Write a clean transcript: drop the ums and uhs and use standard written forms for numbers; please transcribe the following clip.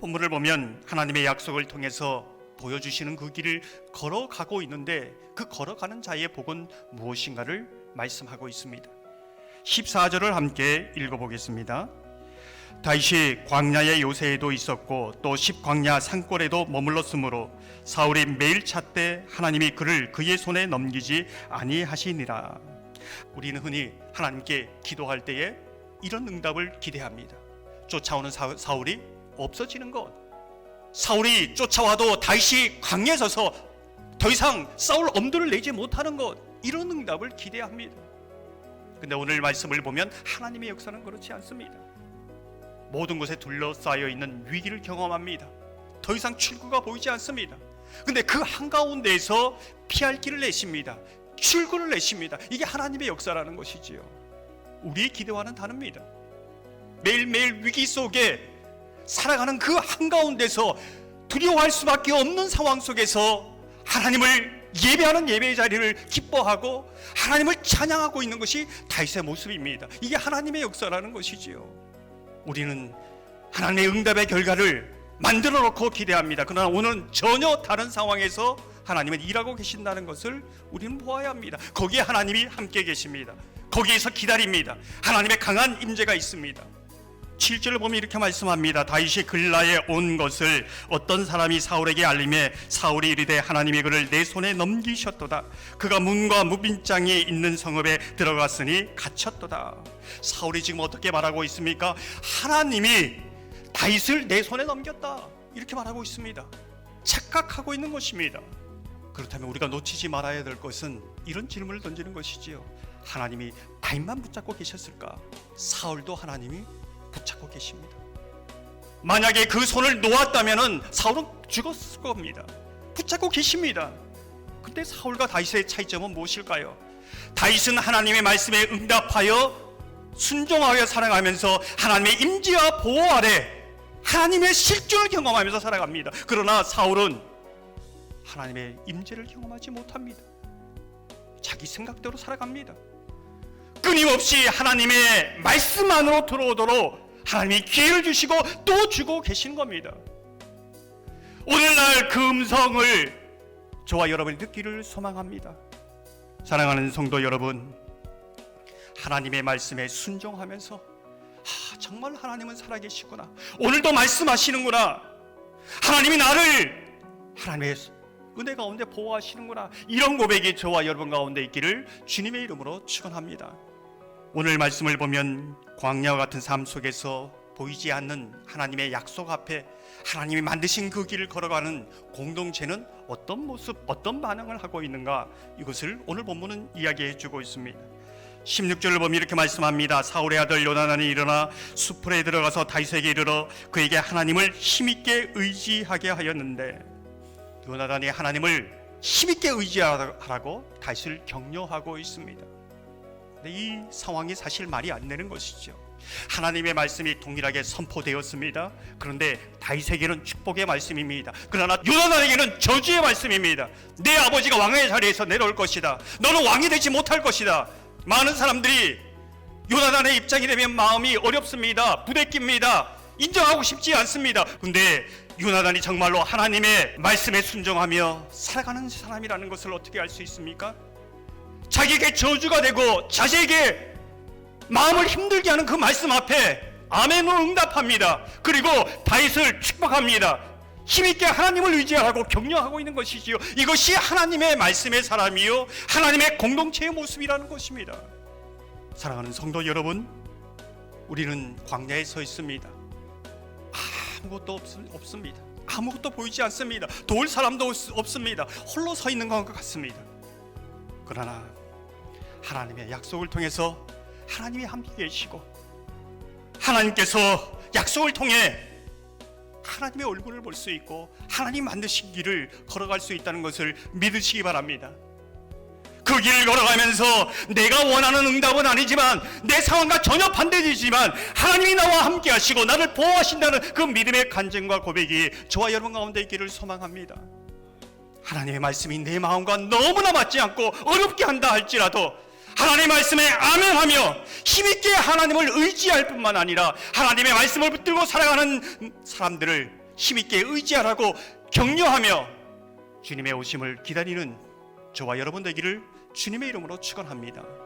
본문을 보면 하나님의 약속을 통해서 보여주시는 그 길을 걸어가고 있는데 그 걸어가는 자의 복은 무엇인가를 말씀하고 있습니다. 14절을 함께 읽어보겠습니다. 다윗이 광야의 요새에도 있었고 또 십광야 산골에도 머물렀으므로 사울이 매일 찾되 하나님이 그를 그의 손에 넘기지 아니하시니라. 우리는 흔히 하나님께 기도할 때에 이런 응답을 기대합니다. 쫓아오는 사울이 없어지는 것, 사울이 쫓아와도 다윗이 광야에 서서 더 이상 사울 엄두를 내지 못하는 것, 이런 응답을 기대합니다. 근데 오늘 말씀을 보면 하나님의 역사는 그렇지 않습니다. 모든 곳에 둘러싸여 있는 위기를 경험합니다. 더 이상 출구가 보이지 않습니다. 근데 그 한가운데에서 피할 길을 내십니다. 출구를 내십니다. 이게 하나님의 역사라는 것이지요. 우리의 기대와는 다릅니다. 매일매일 위기 속에 살아가는 그 한가운데서 두려워할 수밖에 없는 상황 속에서 하나님을 예배하는 예배의 자리를 기뻐하고 하나님을 찬양하고 있는 것이 다윗의 모습입니다. 이게 하나님의 역사라는 것이지요. 우리는 하나님의 응답의 결과를 만들어 놓고 기대합니다. 그러나 오늘은 전혀 다른 상황에서 하나님은 일하고 계신다는 것을 우리는 보아야 합니다. 거기에 하나님이 함께 계십니다. 거기에서 기다립니다. 하나님의 강한 임재가 있습니다. 7절을 보면 이렇게 말씀합니다. 다윗이 글라에 온 것을 어떤 사람이 사울에게 알림해 사울이 이르되 하나님이 그를 내 손에 넘기셨도다. 그가 문과 무빈장이 있는 성읍에 들어갔으니 갇혔도다. 사울이 지금 어떻게 말하고 있습니까? 하나님이 다윗을 내 손에 넘겼다, 이렇게 말하고 있습니다. 착각하고 있는 것입니다. 그렇다면 우리가 놓치지 말아야 될 것은 이런 질문을 던지는 것이지요. 하나님이 다윗만 붙잡고 계셨을까? 사울도 하나님이 붙잡고 계십니다. 만약에 그 손을 놓았다면 사울은 죽었을 겁니다. 붙잡고 계십니다. 근데 사울과 다윗의 차이점은 무엇일까요? 다윗은 하나님의 말씀에 응답하여 순종하여 살아가면서 하나님의 임재와 보호 아래 하나님의 실존을 경험하면서 살아갑니다. 그러나 사울은 하나님의 임재를 경험하지 못합니다. 자기 생각대로 살아갑니다. 끊임없이 하나님의 말씀 안으로 들어오도록 하나님이 기회를 주시고 또 주고 계신 겁니다. 오늘날 그 음성을 저와 여러분이 듣기를 소망합니다. 사랑하는 성도 여러분, 하나님의 말씀에 순종하면서 정말 하나님은 살아계시구나, 오늘도 말씀하시는구나, 하나님이 나를 하나님의 은혜 가운데 보호하시는구나, 이런 고백이 저와 여러분 가운데 있기를 주님의 이름으로 축원합니다. 오늘 말씀을 보면 광야와 같은 삶 속에서 보이지 않는 하나님의 약속 앞에 하나님이 만드신 그 길을 걸어가는 공동체는 어떤 모습, 어떤 반응을 하고 있는가, 이것을 오늘 본문은 이야기해 주고 있습니다. 16절을 보면 이렇게 말씀합니다. 사울의 아들 요나단이 일어나 수풀에 들어가서 다윗에게 이르러 그에게 하나님을 힘있게 의지하게 하였는데, 요나단이 하나님을 힘있게 의지하라고 다윗을 격려하고 있습니다. 근데 이 상황이 사실 말이 안 되는 것이죠. 하나님의 말씀이 동일하게 선포되었습니다. 그런데 다윗에게는 축복의 말씀입니다. 그러나 요나단에게는 저주의 말씀입니다. 내 아버지가 왕의 자리에서 내려올 것이다, 너는 왕이 되지 못할 것이다. 많은 사람들이 요나단의 입장이 되면 마음이 어렵습니다. 부대낍니다. 인정하고 싶지 않습니다. 근데 요나단이 정말로 하나님의 말씀에 순종하며 살아가는 사람이라는 것을 어떻게 알 수 있습니까? 자기에게 저주가 되고 자신에게 마음을 힘들게 하는 그 말씀 앞에 아멘으로 응답합니다. 그리고 다윗을 축복합니다. 힘있게 하나님을 의지하고 격려하고 있는 것이지요. 이것이 하나님의 말씀의 사람이요, 하나님의 공동체의 모습이라는 것입니다. 사랑하는 성도 여러분, 우리는 광야에 서 있습니다. 아무것도 없습니다. 아무것도 보이지 않습니다. 도울 사람도 없습니다. 홀로 서 있는 것 같습니다. 그러나 하나님의 약속을 통해서 하나님이 함께 계시고, 하나님께서 약속을 통해 하나님의 얼굴을 볼 수 있고 하나님 만드신 길을 걸어갈 수 있다는 것을 믿으시기 바랍니다. 그 길을 걸어가면서 내가 원하는 응답은 아니지만, 내 상황과 전혀 반대되지만 하나님이 나와 함께 하시고 나를 보호하신다는 그 믿음의 간증과 고백이 저와 여러분 가운데 있기를 소망합니다. 하나님의 말씀이 내 마음과 너무나 맞지 않고 어렵게 한다 할지라도 하나님의 말씀에 아멘하며 힘있게 하나님을 의지할 뿐만 아니라 하나님의 말씀을 붙들고 살아가는 사람들을 힘있게 의지하라고 격려하며 주님의 오심을 기다리는 저와 여러분 되기를 주님의 이름으로 축원합니다.